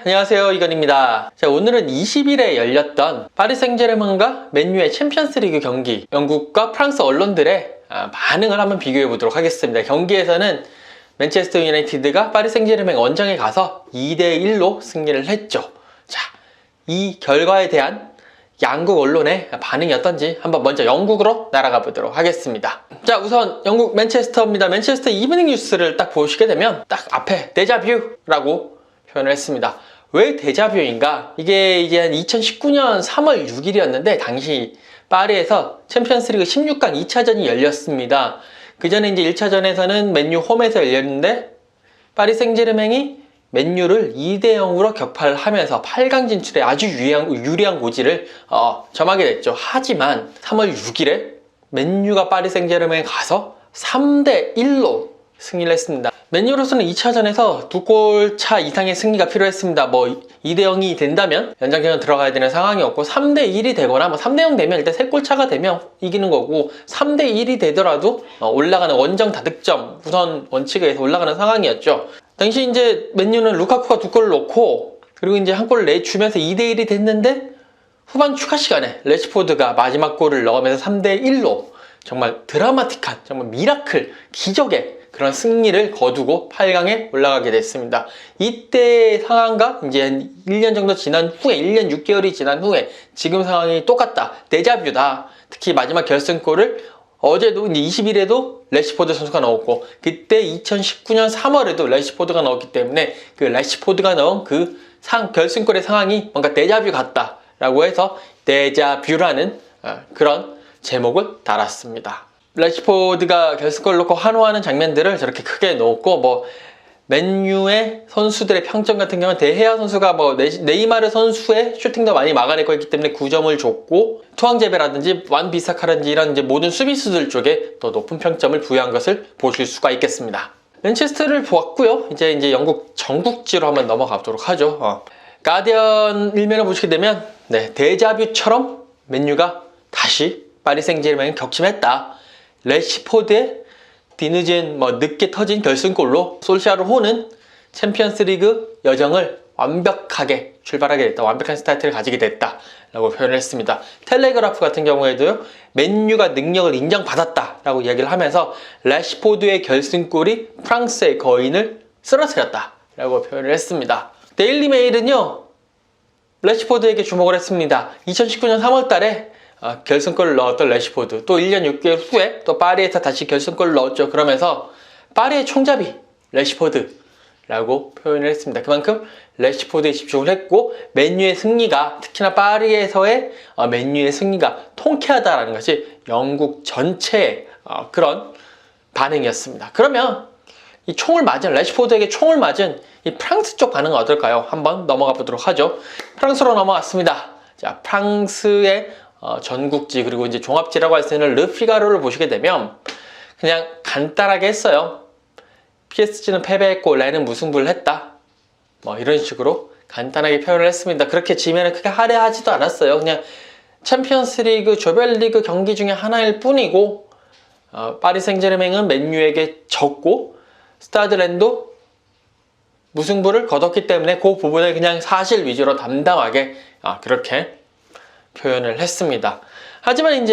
안녕하세요, 이건입니다. 자, 오늘은 20일에 열렸던 파리 생제르맹과 맨유의 챔피언스리그 경기, 영국과 프랑스 언론들의 반응을 한번 비교해 보도록 하겠습니다. 경기에서는 맨체스터 유나이티드가 파리 생제르맹 원정에 가서 2대1로 승리를 했죠. 자, 이 결과에 대한 양국 언론의 반응이 어떤지 한번 먼저 영국으로 날아가 보도록 하겠습니다. 자, 우선 영국 맨체스터입니다. 맨체스터 이브닝 뉴스를 딱 보시게 되면 딱 앞에 데자뷰라고 표현을 했습니다. 왜 데자뷰인가? 이게 이제 한 2019년 3월 6일이었는데 당시 파리에서 챔피언스리그 16강 2차전이 열렸습니다. 그 전에 이제 1차전에서는 맨유 홈에서 열렸는데 파리 생제르맹이 맨유를 2대0으로 격파를 하면서 8강 진출에 아주 유리한 고지를 점하게 됐죠. 하지만 3월 6일에 맨유가 파리 생제르맹에 가서 3대1로 승리를 했습니다. 맨유로서는 2차전에서 2골 차 이상의 승리가 필요했습니다. 뭐 2대0이 된다면 연장전에 들어가야 되는 상황이었고 3대1이 되거나 뭐 3대0 되면 일단 3골 차가 되면 이기는 거고 3대1이 되더라도 올라가는 원정 다득점 우선 원칙에 의해서 올라가는 상황이었죠. 당시 이제 맨유는 루카쿠가 2골을 넣고 그리고 이제 한 골을 내주면서 2대1이 됐는데 후반 추가 시간에 레시포드가 마지막 골을 넣으면서 3대1로 정말 드라마틱한 정말 미라클 기적의 그런 승리를 거두고 8강에 올라가게 됐습니다. 이때 상황과 이제 한 1년 정도 지난 후에 1년 6개월이 지난 후에 지금 상황이 똑같다. 데자뷰다. 특히 마지막 결승골을 어제도 이제 20일에도 레시포드 선수가 넣었고 그때 2019년 3월에도 레시포드가 넣었기 때문에 그 레시포드가 넣은 그 결승골의 상황이 뭔가 데자뷰 같다 라고 해서 데자뷰라는 그런 제목을 달았습니다. 레시포드가 결승골을 넣고 환호하는 장면들을 저렇게 크게 넣었고 뭐 맨유의 선수들의 평점 같은 경우는 데헤아 선수가 뭐 네이마르 선수의 슈팅도 많이 막아내고 있기 때문에 9점을 줬고 투앙제베라든지 완비사카라든지 이런 이제 모든 수비수들 쪽에 더 높은 평점을 부여한 것을 보실 수가 있겠습니다. 맨체스터를 보았고요. 이제 영국 전국지로 한번 넘어가도록 하죠. 가디언 일면을 보시게 되면 데자뷰처럼 맨유가 다시 파리 생제르맹을 격침했다. 레시포드의 뒤늦은 늦게 터진 결승골로 솔샤르호는 챔피언스리그 여정을 완벽하게 출발하게 됐다. 완벽한 스타트를 가지게 됐다 라고 표현을 했습니다. 텔레그라프 같은 경우에도요, 맨유가 능력을 인정받았다 라고 이야기를 하면서 레시포드의 결승골이 프랑스의 거인을 쓰러뜨렸다 라고 표현을 했습니다. 데일리 메일은요, 레시포드에게 주목을 했습니다. 2019년 3월 달에 결승골을 넣었던 레시포드, 또 1년 6개월 후에 또 파리에서 다시 결승골을 넣었죠. 그러면서 파리의 총잡이 레시포드라고 표현을 했습니다. 그만큼 레시포드에 집중을 했고 맨유의 승리가, 특히나 파리에서의 맨유의 승리가 통쾌하다라는 것이 영국 전체의 그런 반응이었습니다. 그러면 이 총을 맞은, 레시포드에게 총을 맞은 이 프랑스 쪽 반응은 어떨까요? 한번 넘어가 보도록 하죠. 프랑스로 넘어왔습니다. 자, 프랑스의 전국지 그리고 이제 종합지라고 할 수 있는 르피가로를 보시게 되면 그냥 간단하게 했어요. PSG는 패배했고 레는 무승부를 했다. 뭐 이런 식으로 간단하게 표현을 했습니다. 그렇게 지면은 크게 할애하지도 않았어요. 그냥 챔피언스리그 조별리그 경기 중에 하나일 뿐이고 파리 생제르맹은 맨유에게 졌고 스타드 렌도 무승부를 거뒀기 때문에 그 부분을 그냥 사실 위주로 담담하게 그렇게 표현을 했습니다. 하지만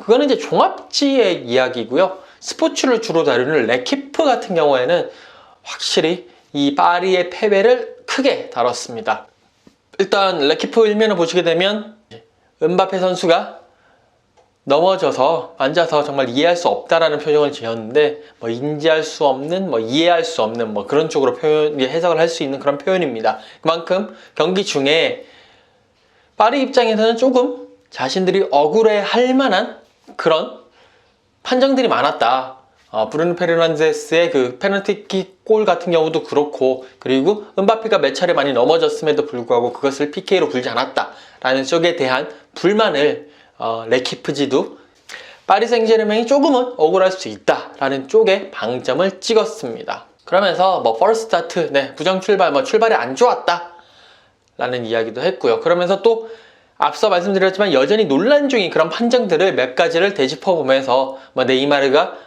그거는 이제 종합지의 이야기고요. 스포츠를 주로 다루는 레키프 같은 경우에는 확실히 이 파리의 패배를 크게 다뤘습니다. 일단 레키프 일면을 보시게 되면 은바페 선수가 넘어져서 앉아서 정말 이해할 수 없다라는 표정을 지었는데 인지할 수 없는, 이해할 수 없는 그런 쪽으로 해석을 할 수 있는 그런 표현입니다. 그만큼 경기 중에 파리 입장에서는 조금 자신들이 억울해할 만한 그런 판정들이 많았다. 브루노 페르난데스의 그 페널티킥 골 같은 경우도 그렇고, 그리고 은바페가 몇 차례 많이 넘어졌음에도 불구하고 그것을 PK로 불지 않았다라는 쪽에 대한 불만을 레키프지도 파리 생제르맹이 조금은 억울할 수 있다라는 쪽에 방점을 찍었습니다. 그러면서 퍼스트 스타트, 부정 출발, 출발이 안 좋았다 라는 이야기도 했고요. 그러면서 또 앞서 말씀드렸지만 여전히 논란 중인 그런 판정들을 몇 가지를 되짚어 보면서 네이마르가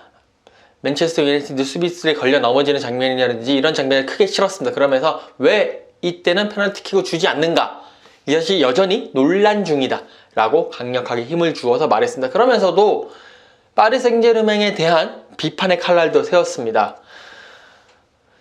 맨체스터 유나이티드 수비수에 걸려 넘어지는 장면이라든지 이런 장면을 크게 실었습니다. 그러면서 왜 이때는 페널티킥을 주지 않는가? 이것이 여전히 논란 중이다 라고 강력하게 힘을 주어서 말했습니다. 그러면서도 파리 생제르맹에 대한 비판의 칼날도 세웠습니다.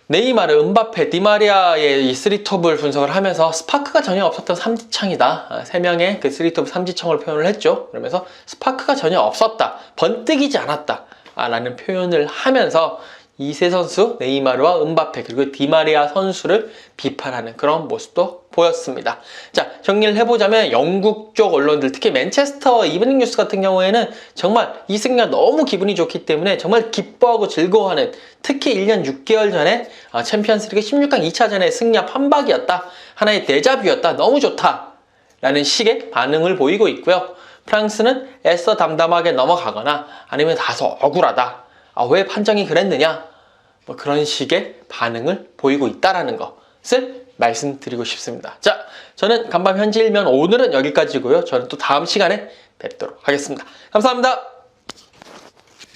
네이마르, 음바페, 디마리아의 이 3톱을 분석을 하면서 스파크가 전혀 없었던 삼지창이다. 3명의 그 3톱 삼지청을 표현을 했죠. 그러면서 스파크가 전혀 없었다. 번뜩이지 않았다. 라는 표현을 하면서 이 세 선수, 네이마르와 음바페 그리고 디마리아 선수를 비판하는 그런 모습도 보였습니다. 자, 정리를 해보자면 영국 쪽 언론들, 특히 맨체스터 이브닝 뉴스 같은 경우에는 정말 이 승리가 너무 기분이 좋기 때문에 정말 기뻐하고 즐거워하는, 특히 1년 6개월 전에 챔피언스리그 16강 2차전의 승리와 판박이었다. 하나의 데자뷰였다. 너무 좋다. 라는 식의 반응을 보이고 있고요. 프랑스는 애써 담담하게 넘어가거나 아니면 다소 억울하다. 왜 판정이 그랬느냐? 뭐 그런 식의 반응을 보이고 있다라는 것을 말씀드리고 싶습니다. 자, 저는 간밤 현지일면 오늘은 여기까지고요. 저는 또 다음 시간에 뵙도록 하겠습니다. 감사합니다.